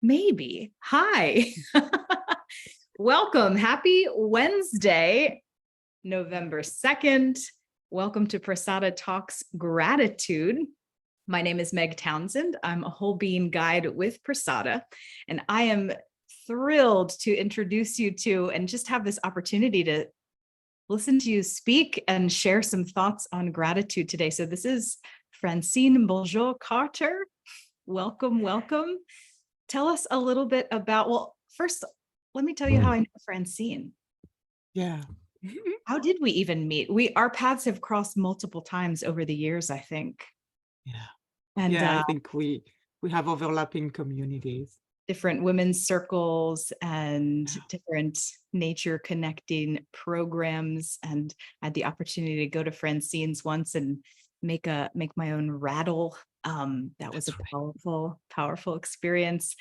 Maybe. Hi. Welcome. Happy Wednesday, November 2nd. Welcome to Prasada Talks Gratitude. My name is Meg Townsend. I'm a whole being guide with Prasada, and I am thrilled to introduce you to and just have this opportunity to listen to you speak and share some thoughts on gratitude today. So this is Francine Bonjour Carter. Welcome, welcome. Tell us a little bit about, well, first, let me tell you how I know Francine. Yeah. How did we even meet? Our paths have crossed multiple times over the years, I think. Yeah. And I think we have overlapping communities. different women's circles and Yeah. different nature connecting programs. And I had the opportunity to go to Francine's once and make my own rattle. That was That's a right. powerful experience.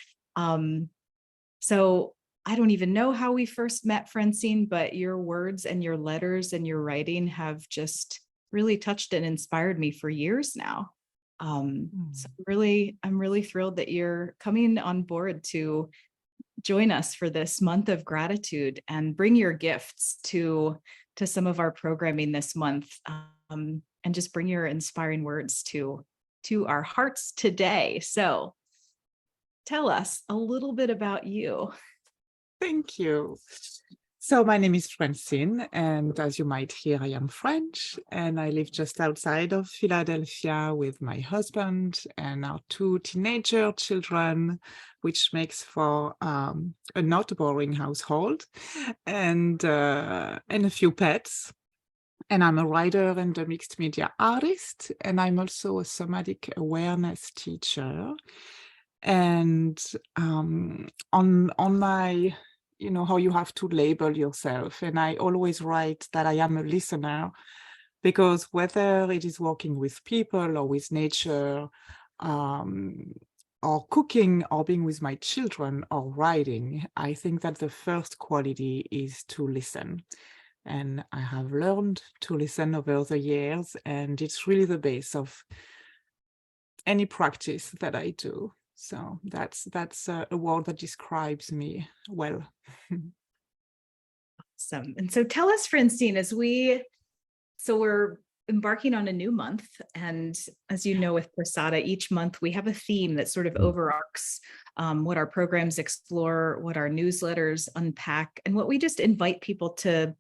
So I don't even know how we first met, Francine, but your words and your letters and your writing have just really touched and inspired me for years now. So I'm really thrilled that you're coming on board to join us for this month of gratitude and bring your gifts to some of our programming this month, and just bring your inspiring words to our hearts today. So tell us a little bit about you. Thank you. So my name is Francine, and as you might hear, I am French, and I live just outside of Philadelphia with my husband and our two teenager children, which makes for a not boring household, and a few pets. And I'm a writer and a mixed media artist, and I'm also a somatic awareness teacher. And on my, how you have to label yourself, and I always write that I am a listener, because whether it is working with people or with nature, or cooking or being with my children or writing, I think that the first quality is to listen. And I have learned to listen over the years, and it's really the base of any practice that I do. So that's a word that describes me well. Awesome. And so tell us, Francine, we're embarking on a new month. And as you know, with Prasada, each month we have a theme that sort of overarcs what our programs explore, what our newsletters unpack, and what we just invite people to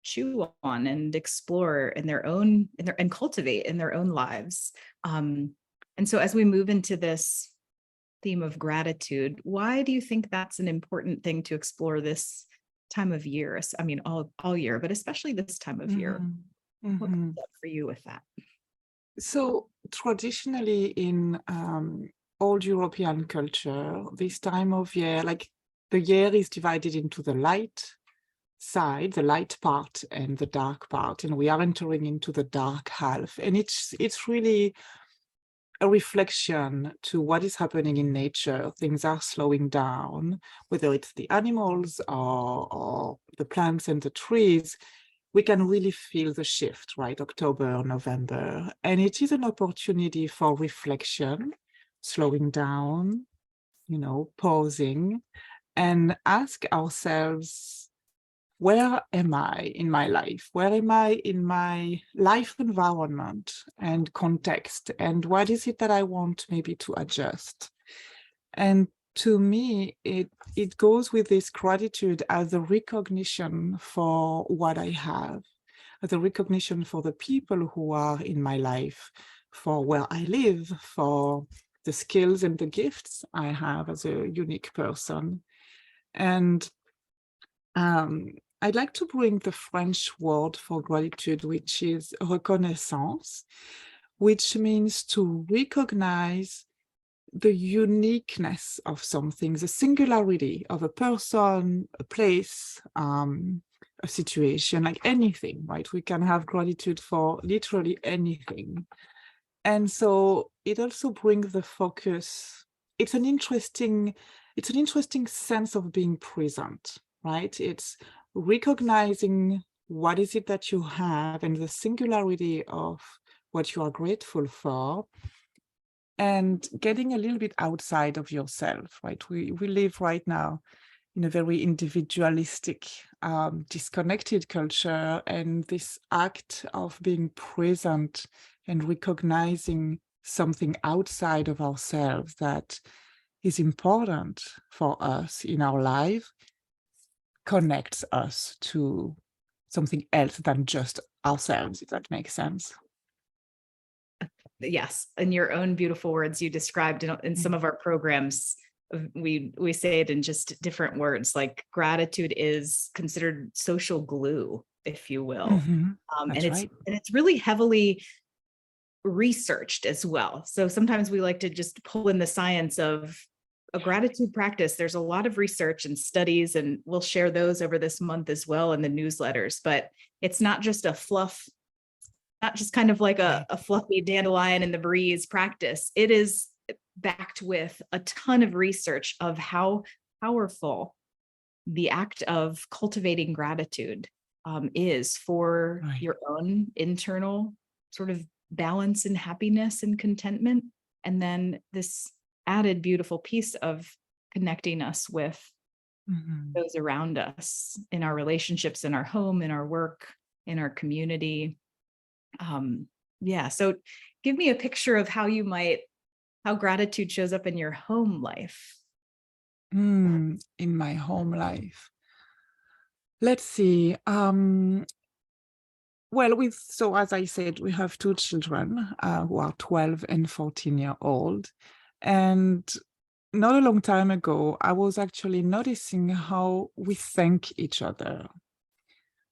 chew on and explore and cultivate in their own lives. And so as we move into this theme of gratitude, why do you think that's an important thing to explore this time of year? I mean, all year, but especially this time of year. What comes up for you with that? So traditionally in old European culture, this time of year, like the year is divided into the light side, the light part, and the dark part, and we are entering into the dark half, and it's really a reflection to what is happening in nature. Things are slowing down, whether it's the animals or the plants and the trees. We can really feel the shift, right? October, November, and it is an opportunity for reflection, slowing down, pausing, and ask ourselves, where am I in my life? Where am I in my life environment and context? And what is it that I want maybe to adjust? And to me, it goes with this gratitude as a recognition for what I have, as a recognition for the people who are in my life, for where I live, for the skills and the gifts I have as a unique person. And I'd like to bring the French word for gratitude, which is reconnaissance, which means to recognize the uniqueness of something, the singularity of a person, a place, a situation, like anything, right? We can have gratitude for literally anything. And so it also brings the focus. It's an interesting sense of being present, right? It's recognizing what is it that you have and the singularity of what you are grateful for, and getting a little bit outside of yourself, right? We live right now in a very individualistic, disconnected culture, and this act of being present and recognizing something outside of ourselves that is important for us in our life connects us to something else than just ourselves, if that makes sense. Yes, in your own beautiful words, you described in some of our programs, we say it in just different words, like gratitude is considered social glue, if you will. And That's right. it's really heavily researched as well. So sometimes we like to just pull in the science of a gratitude practice. There's a lot of research and studies, and we'll share those over this month as well in the newsletters. But it's not just a fluff, not just kind of like a fluffy dandelion in the breeze practice. It is backed with a ton of research of how powerful the act of cultivating gratitude is for your own internal sort of balance and happiness and contentment. And then this added beautiful piece of connecting us with those around us in our relationships, in our home, in our work, in our community. Yeah. So give me a picture of how gratitude shows up in your home life. In my home life. Let's see. So as I said, we have two children who are 12 and 14-year-old. And not a long time ago, I was actually noticing how we thank each other.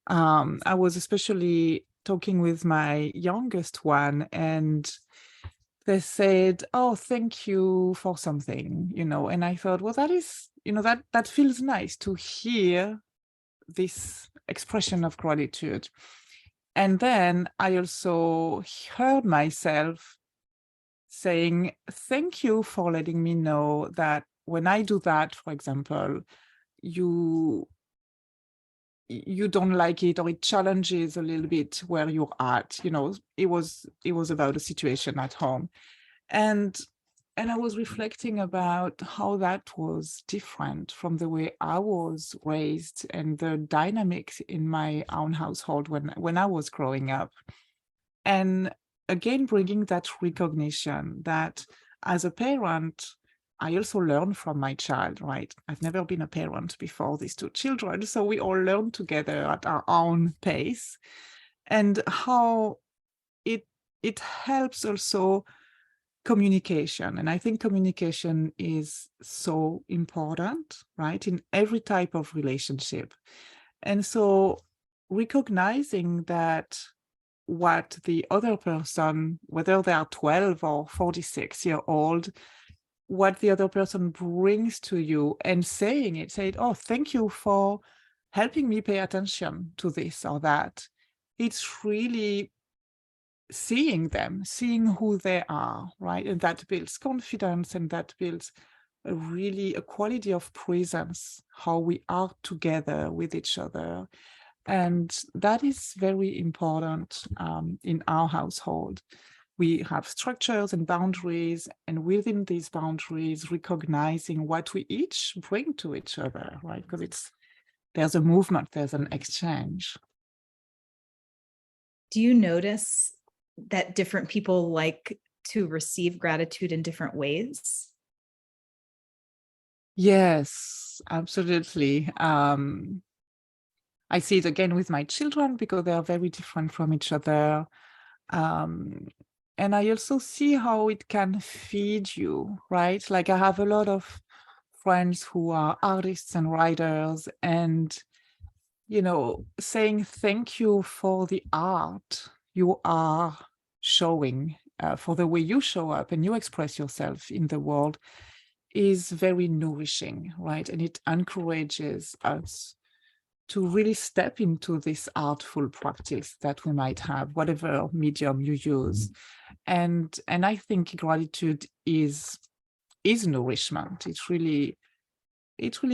I was especially talking with my youngest one, and they said, "Oh, thank you for something," and I thought, well, that is, that feels nice to hear this expression of gratitude. And then I also heard myself saying, thank you for letting me know that when I do that, for example, you don't like it, or it challenges a little bit where you're at. It was about a situation at home. And I was reflecting about how that was different from the way I was raised and the dynamics in my own household when I was growing up. And again, bringing that recognition that as a parent, I also learn from my child, right? I've never been a parent before these two children, so we all learn together at our own pace, and how it helps also communication. And I think communication is so important, right, in every type of relationship. And so recognizing that what the other person, whether they are 12 or 46-year-old, what the other person brings to you, and saying, oh, thank you for helping me pay attention to this or that. It's really seeing them, seeing who they are, right? And that builds confidence, and that builds a quality of presence, how we are together with each other. And that is very important in our household. We have structures and boundaries, and within these boundaries, recognizing what we each bring to each other, right? Because there's a movement, there's an exchange. Do you notice that different people like to receive gratitude in different ways? Yes, absolutely. I see it again with my children because they are very different from each other. And I also see how it can feed you, right? Like I have a lot of friends who are artists and writers, and, saying thank you for the art you are showing, for the way you show up and you express yourself in the world is very nourishing, right? And it encourages us to really step into this artful practice that we might have, whatever medium you use. And I think gratitude is nourishment. It really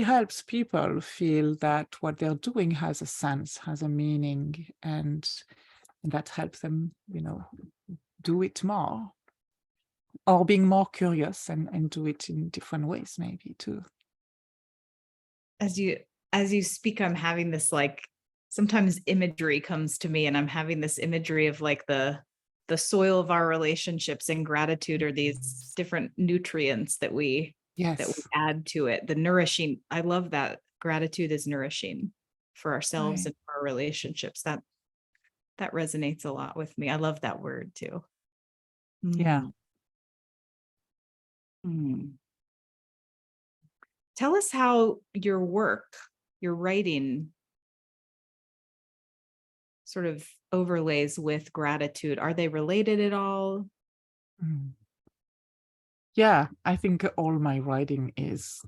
helps people feel that what they're doing has a sense, has a meaning, and that helps them, do it more. or being more curious and do it in different ways maybe too. As you speak, I'm having this like sometimes imagery comes to me, and I'm having this imagery of like the soil of our relationships, and gratitude are these different nutrients that we Yes, add to it. The nourishing, I love that gratitude is nourishing for ourselves right. and for our relationships. That resonates a lot with me. I love that word too. Yeah. Mhm. Mm. Tell us how your work, your writing sort of overlays with gratitude. Are they related at all? Mm. Yeah, I think all my writing is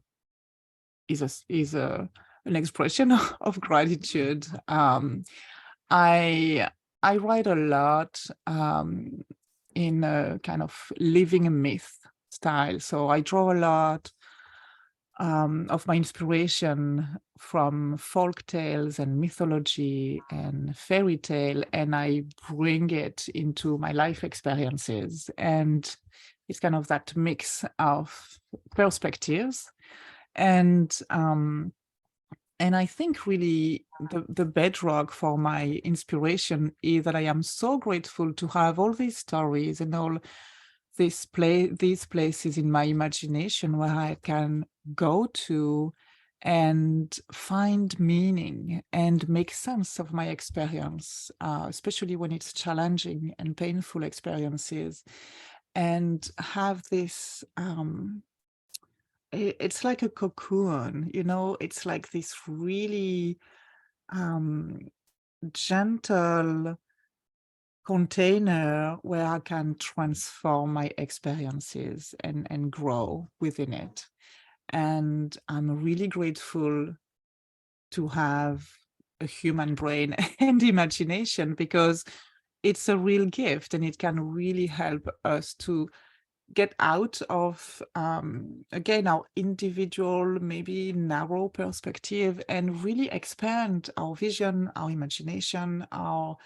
an expression of gratitude. I I write a lot in a kind of living a myth style. So I draw a lot of my inspiration from folk tales and mythology and fairy tale, and I bring it into my life experiences. And it's kind of that mix of perspectives. And I think really the bedrock for my inspiration is that I am so grateful to have all these stories and all these places in my imagination where I can go to and find meaning and make sense of my experience, especially when it's challenging and painful experiences, and have this it's like a cocoon, it's like this really um, gentle container where I can transform my experiences and grow within it. And I'm really grateful to have a human brain and imagination, because it's a real gift and it can really help us to get out of again our individual, maybe narrow perspective, and really expand our vision, our imagination, our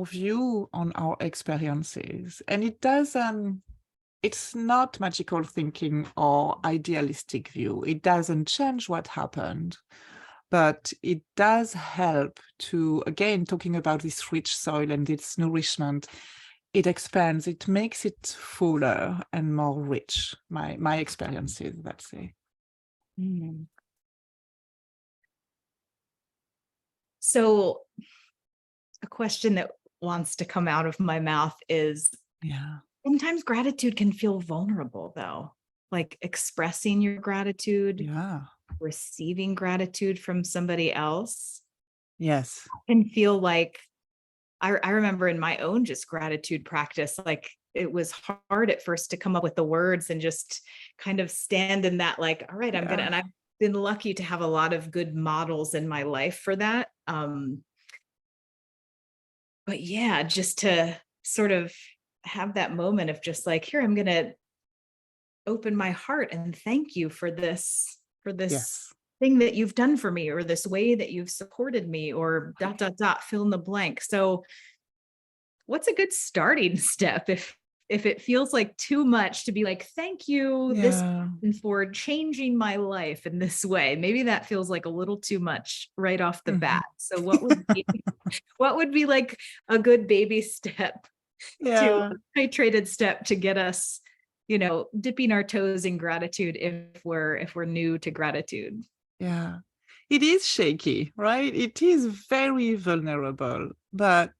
view on our experiences. And it doesn't it's not magical thinking or idealistic view. It doesn't change what happened, but it does help to, again, talking about this rich soil and its nourishment, it expands, it makes it fuller and more rich, my experiences, let's say. Mm. So a question that wants to come out of my mouth is, Yeah. sometimes gratitude can feel vulnerable though, like expressing your gratitude, Yeah. receiving gratitude from somebody else Yes. can feel like, I remember in my own just gratitude practice, like it was hard at first to come up with the words and just kind of stand in that, like, all right, Yeah. and I've been lucky to have a lot of good models in my life for that. But yeah, just to sort of have that moment of just like, here, I'm gonna open my heart and thank you for this Yes. thing that you've done for me, or this way that you've supported me, or dot dot dot, fill in the blank. So what's a good starting step if it feels like too much to be like, thank you this Yeah. person for changing my life in this way? Maybe that feels like a little too much right off the Mhm. bat. So what would be like a good baby step, to Yeah. a titrated step to get us, dipping our toes in gratitude if we're new to gratitude? Yeah. It is shaky, right? It is very vulnerable, but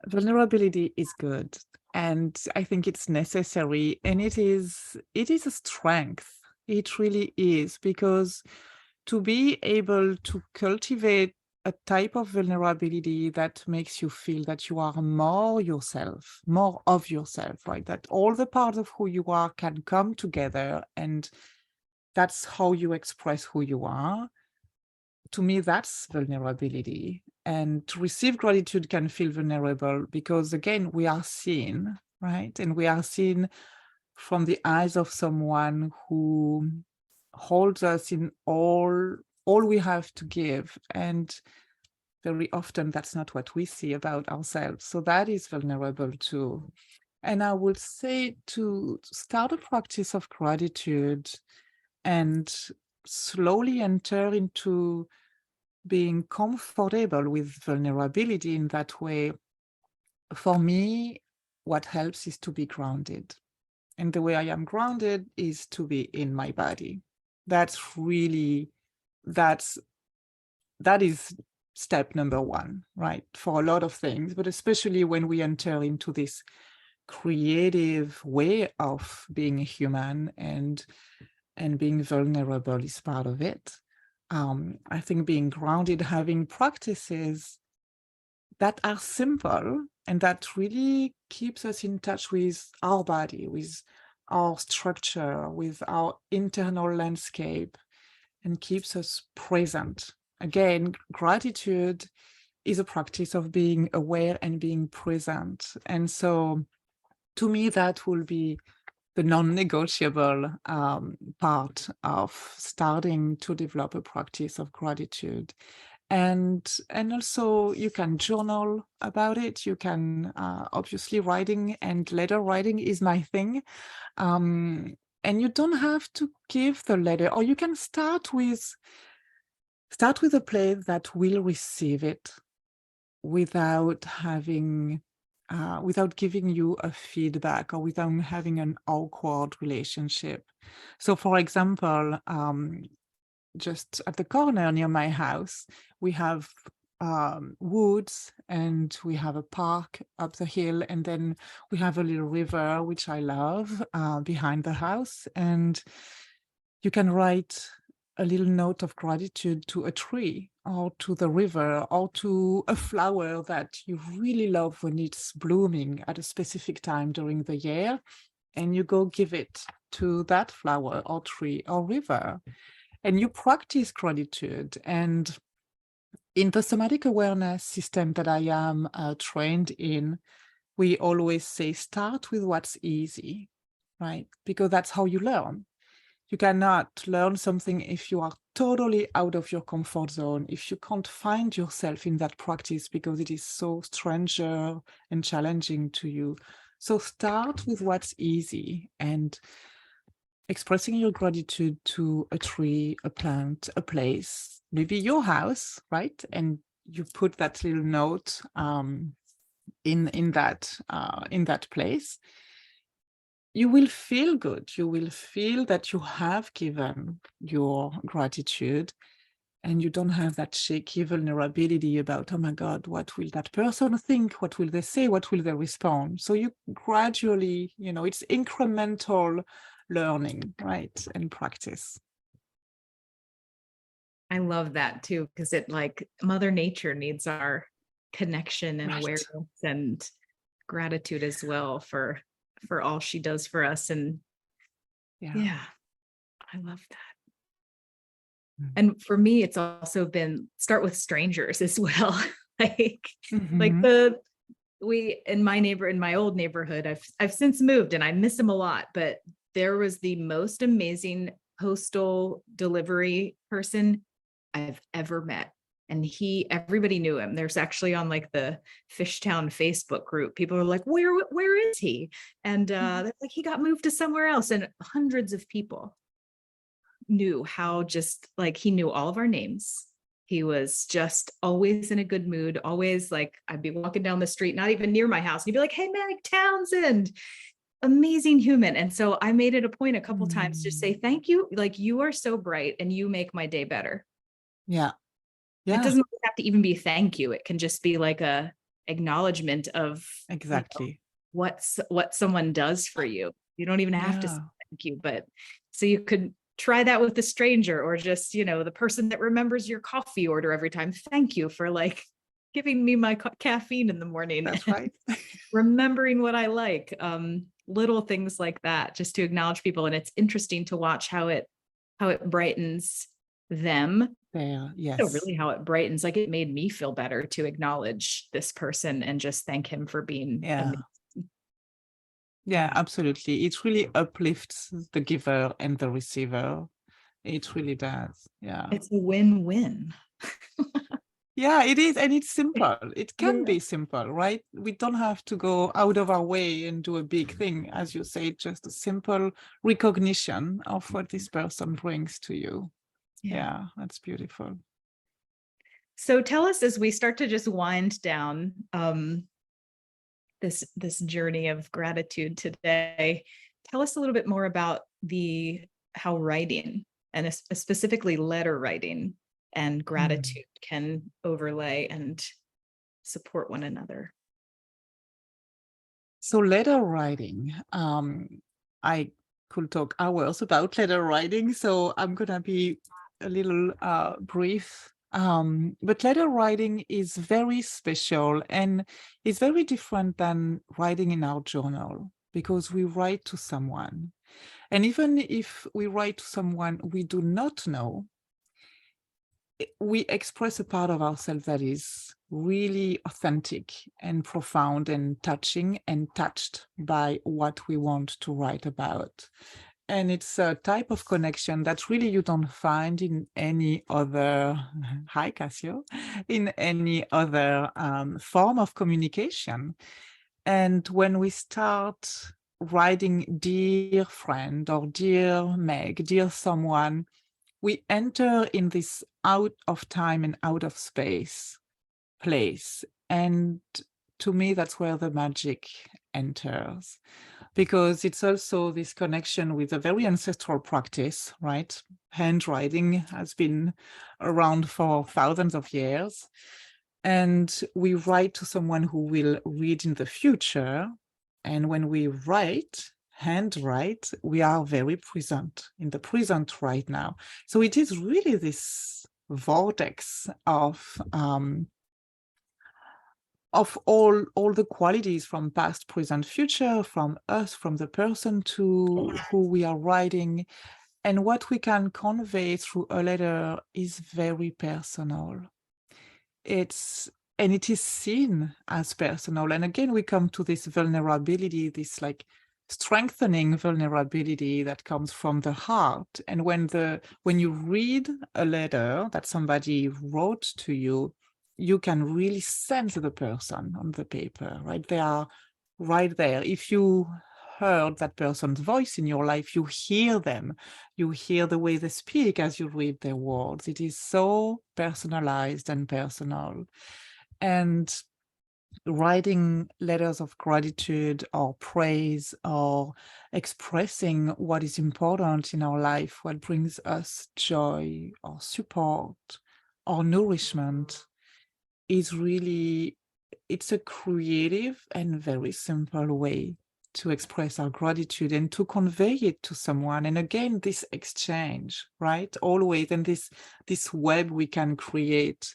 vulnerability is good, and I think it's necessary, and it is a strength. It really is, because to be able to cultivate a type of vulnerability that makes you feel that you are more yourself, more of yourself, right? That all the parts of who you are can come together, and that's how you express who you are. To me, that's vulnerability. And to receive gratitude can feel vulnerable because, again, we are seen, right? And we are seen from the eyes of someone who holds us in all we have to give. And very often that's not what we see about ourselves. So that is vulnerable too. And I would say to start a practice of gratitude and slowly enter into being comfortable with vulnerability in that way. For me, what helps is to be grounded. And the way I am grounded is to be in my body. That's really, that's that is step number one, right? For a lot of things, but especially when we enter into this creative way of being a human and being vulnerable is part of it. I think being grounded, having practices that are simple and that really keeps us in touch with our body, with our structure, with our internal landscape, and keeps us present. Again, gratitude is a practice of being aware and being present. And so to me, that will be the non-negotiable part of starting to develop a practice of gratitude. And also you can journal about it. You can obviously writing and letter writing is my thing. And you don't have to give the letter, or you can start with a place that will receive it without having without giving you a feedback or without having an awkward relationship. So for example, just at the corner near my house, we have woods and we have a park up the hill, and then we have a little river, which I love, behind the house. And you can write a little note of gratitude to a tree or to the river or to a flower that you really love when it's blooming at a specific time during the year. And you go give it to that flower or tree or river. And you practice gratitude. And in the somatic awareness system that I am trained in, we always say, start with what's easy, right? Because that's how you learn. You cannot learn something if you are totally out of your comfort zone, if you can't find yourself in that practice because it is so stranger and challenging to you. So start with what's easy and expressing your gratitude to a tree, a plant, a place, maybe your house, right? And you put that little note in that place. You will feel good. You will feel that you have given your gratitude, and you don't have that shaky vulnerability about, oh my God, what will that person think? What will they say? What will they respond? So you gradually, it's incremental learning, right? And practice. I love that too, because it like Mother Nature needs our connection and Right. awareness and gratitude as well for all she does for us. And yeah, I love that. And for me, it's also been start with strangers as well. like we in my old neighborhood, I've since moved and I miss them a lot, but there was the most amazing postal delivery person I've ever met. And everybody knew him. There's actually on like the Fishtown Facebook group, people are like, where is he? And they're like, he got moved to somewhere else. And hundreds of people knew how, just like, he knew all of our names. He was just always in a good mood, always like, I'd be walking down the street, not even near my house, and he'd be like, hey, Meg Townsend, amazing human. And so I made it a point a couple times to say, thank you. Like, you are so bright and you make my day better. Yeah. It doesn't have to even be thank you. It can just be like a acknowledgement of exactly what someone does for you. You don't even have to say thank you, but so you could try that with a stranger, or just, the person that remembers your coffee order every time. Thank you for like giving me my caffeine in the morning. That's right. Remembering what I like, little things like that, just to acknowledge people. And it's interesting to watch how it brightens them. Yes. So really how it brightens, like, it made me feel better to acknowledge this person and just thank him for being amazing. Yeah, absolutely. It really uplifts the giver and the receiver. It really does. Yeah. It's a win-win. Yeah, it is. And it's simple. It can Yeah. be simple, right? We don't have to go out of our way and do a big thing. As you say, just a simple recognition of what this person brings to you. Yeah. Yeah, that's beautiful. So tell us, as we start to just wind down this journey of gratitude today, tell us a little bit more about how writing, and specifically letter writing and gratitude, can overlay and support one another. So letter writing, I could talk hours about letter writing, so I'm gonna be a little brief. But letter writing is very special and it's very different than writing in our journal because we write to someone. And even if we write to someone we do not know, we express a part of ourselves that is really authentic and profound and touching and touched by what we want to write about. And it's a type of connection that really you don't find in any other, hi Cassio, in any other form of communication. And when we start writing dear friend or dear Meg, dear someone, we enter in this out of time and out of space place. And to me, that's where the magic enters, because it's also this connection with a very ancestral practice, right? Handwriting has been around for thousands of years. And we write to someone who will read in the future. And when we handwrite, we are very present in the present right now. So it is really this vortex of all the qualities from past, present, future, from us, from the person to who we are writing. And what we can convey through a letter is very personal. And it is seen as personal. And again, we come to this vulnerability, this like strengthening vulnerability that comes from the heart. And when you read a letter that somebody wrote to you, you can really sense the person on the paper, right? They are right there. If you heard that person's voice in your life, you hear them, you hear the way they speak as you read their words. It is so personalized and personal. And writing letters of gratitude or praise or expressing what is important in our life, what brings us joy or support or nourishment, is really, it's a creative and very simple way to express our gratitude and to convey it to someone. And again, this exchange, right? Always, and this web we can create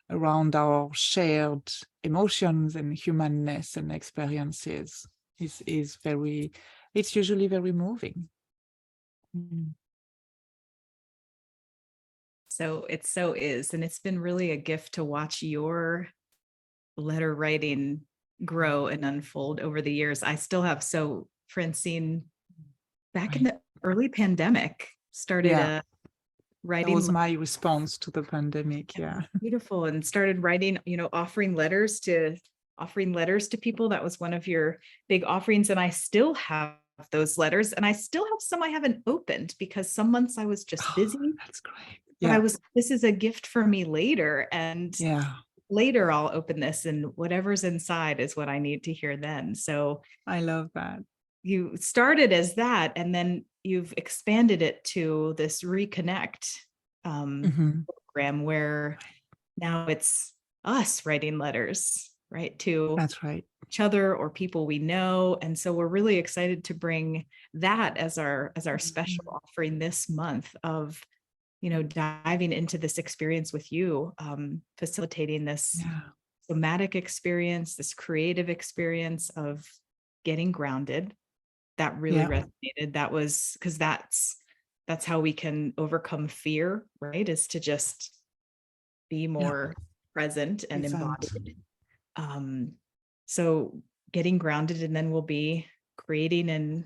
around our shared emotions and humanness and experiences is very, it's usually very moving. So it so is. And it's been really a gift to watch your letter writing grow and unfold over the years. I still have, so Francine, back in the early pandemic, started Yeah, that writing. was my response to the pandemic. Yeah. Beautiful. And started writing, offering letters to people. That was one of your big offerings. And I still have those letters, and I still have some I haven't opened because some months I was just busy. That's great. But Yeah. this is a gift for me later. And Yeah. later I'll open this, and whatever's inside is what I need to hear then. So I love that. you started as that, and then you've expanded it to this reconnect program where now it's us writing letters, right, to That's right. each other or people we know. And so we're really excited to bring that as our special offering this month of, diving into this experience with you, facilitating this somatic experience, this creative experience of getting grounded. That really resonated. That was because that's how we can overcome fear, right? Is to just be more present and embodied. So getting grounded, and then we'll be creating and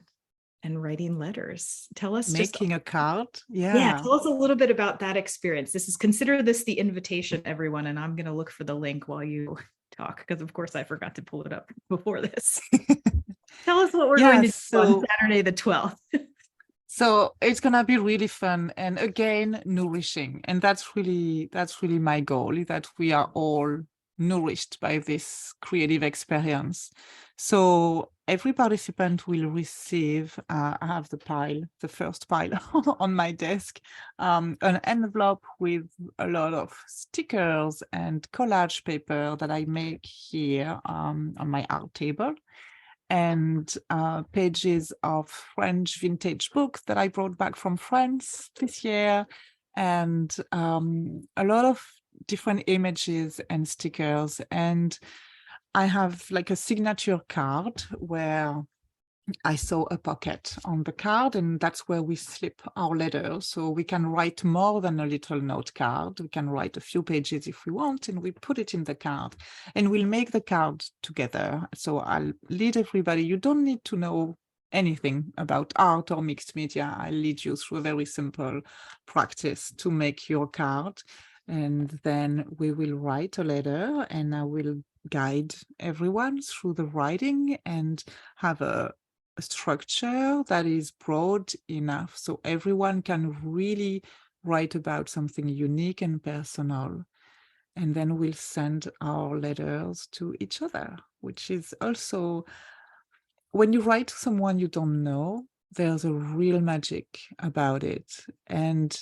and writing letters. Tell us Making a card. yeah, Yeah. tell us a little bit about that experience. Consider this the invitation, everyone, and I'm going to look for the link while you talk, because of course I forgot to pull it up before this. Tell us what we're going Yeah, to do on Saturday the 12th. so it's gonna be really fun and again nourishing. And that's really my goal, is that we are all nourished by this creative experience. So every participant will receive, I have the first pile on my desk, an envelope with a lot of stickers and collage paper that I make here on my art table, and pages of French vintage books that I brought back from France this year, and a lot of different images and stickers. And I have like a signature card where I saw a pocket on the card, and that's where we slip our letters. So we can write more than a little note card. We can write a few pages if we want, and we put it in the card, and we'll make the card together. So I'll lead everybody. You don't need to know anything about art or mixed media. I'll lead you through a very simple practice to make your card. And then we will write a letter, and I will guide everyone through the writing and have a structure that is broad enough so everyone can really write about something unique and personal. And then we'll send our letters to each other, which is also, when you write to someone you don't know, there's a real magic about it. And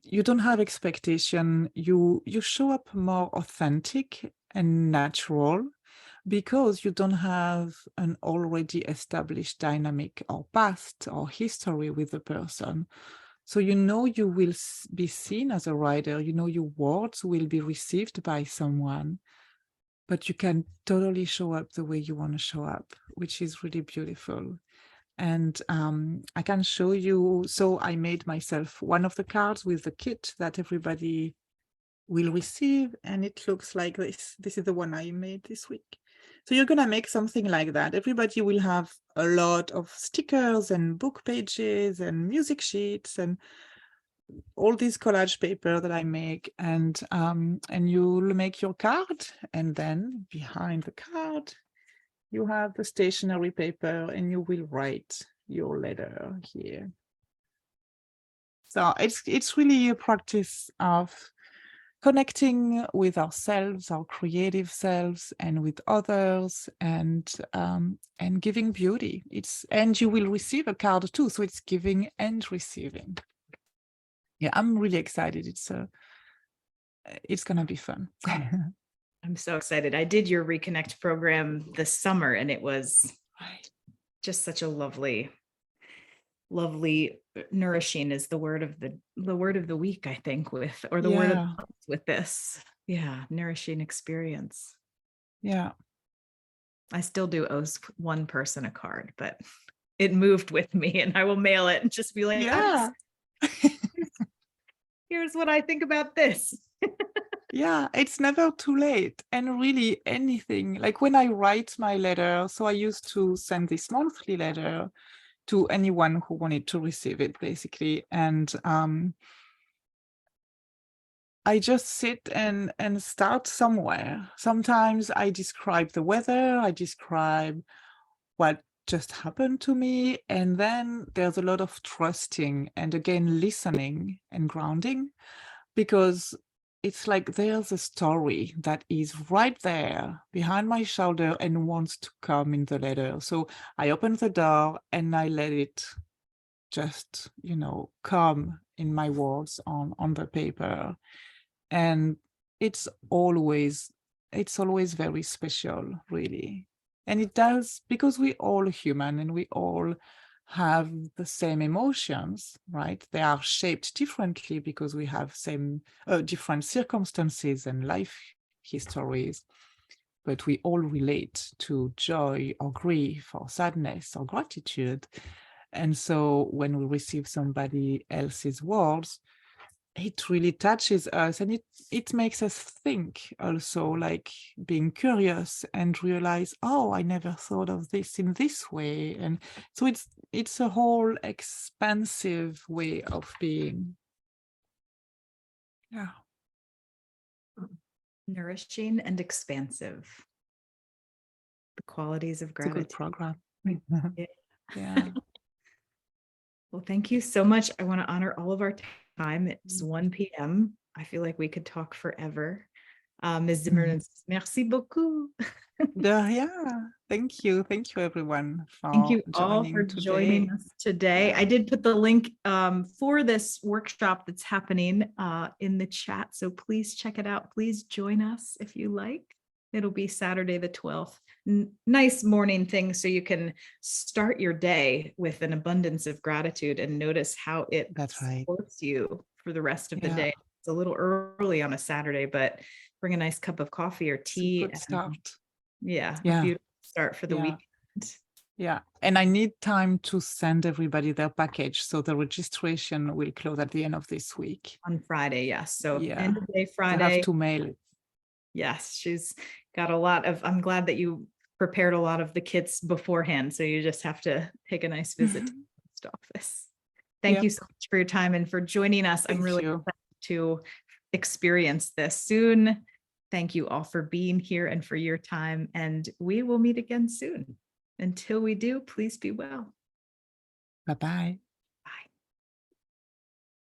you don't have expectation. You show up more authentic and natural, because you don't have an already established dynamic or past or history with the person. So you know you will be seen as a writer, you know your words will be received by someone, but you can totally show up the way you want to show up, which is really beautiful. And I can show you, so I made myself one of the cards with the kit that everybody will receive, and it looks like this. This is the one I made this week. So you're going to make something like that. Everybody will have a lot of stickers and book pages and music sheets and all these collage paper that I make, and you'll make your card, and then behind the card you have the stationery paper, and you will write your letter here. So it's really a practice of connecting with ourselves, our creative selves, and with others, and giving beauty. And you will receive a card too, so it's giving and receiving. Yeah, I'm really excited. It's gonna be fun. I'm so excited. I did your Reconnect program this summer, and it was just such a lovely, nourishing is the word of the week, I think, with, or the word of the month with this. Yeah, nourishing experience. Yeah. I still do owe one person a card, but it moved with me, and I will mail it and just be like, yeah. Here's what I think about this. Yeah, it's never too late. And really anything, like when I write my letter, so I used to send this monthly letter to anyone who wanted to receive it, basically. And I just sit and start somewhere. Sometimes I describe the weather, I describe what just happened to me. And then there's a lot of trusting and again, listening and grounding, because it's like there's a story that is right there behind my shoulder and wants to come in the letter. So I open the door and I let it just, come in my words on the paper. And it's always very special, really. And it does, because we're all human and we all have the same emotions, right? They are shaped differently because we have different circumstances and life histories, but we all relate to joy or grief or sadness or gratitude. And so when we receive somebody else's words, it really touches us, and it makes us think also, like being curious and realize, oh, I never thought of this in this way. And so it's a whole expansive way of being. Yeah. Nourishing and expansive. The qualities of It's a good gratitude. program. Yeah. Yeah. Well, thank you so much. I want to honor all of our time. It's 1 p.m. I feel like we could talk forever. Ms. Zimmerman, merci beaucoup. De rien. Thank you. Thank you, everyone, Thank for you all for joining today. us today. Yeah. I did put the link for this workshop that's happening in the chat. So please check it out. Please join us if you like. It'll be Saturday the 12th. Nice morning thing so you can start your day with an abundance of gratitude and notice how it That's right. supports you for the rest of the Yeah. day. It's a little early on a Saturday, but bring a nice cup of coffee or It's a tea. good start. Yeah, a Yeah. beautiful start for the Yeah. weekend. Yeah. And I need time to send everybody their package. So the registration will close at the end of this week. On Friday, yes. So Yeah. end of day I have Friday. to mail it. Yes, she's got a lot of, I'm glad that you prepared a lot of the kits beforehand. So you just have to take a nice visit to the post office. Thank Yep. you so much for your time and for joining us. I'm Thank really you. excited to experience this soon. Thank you all for being here and for your time. And we will meet again soon. Until we do, please be well. Bye-bye.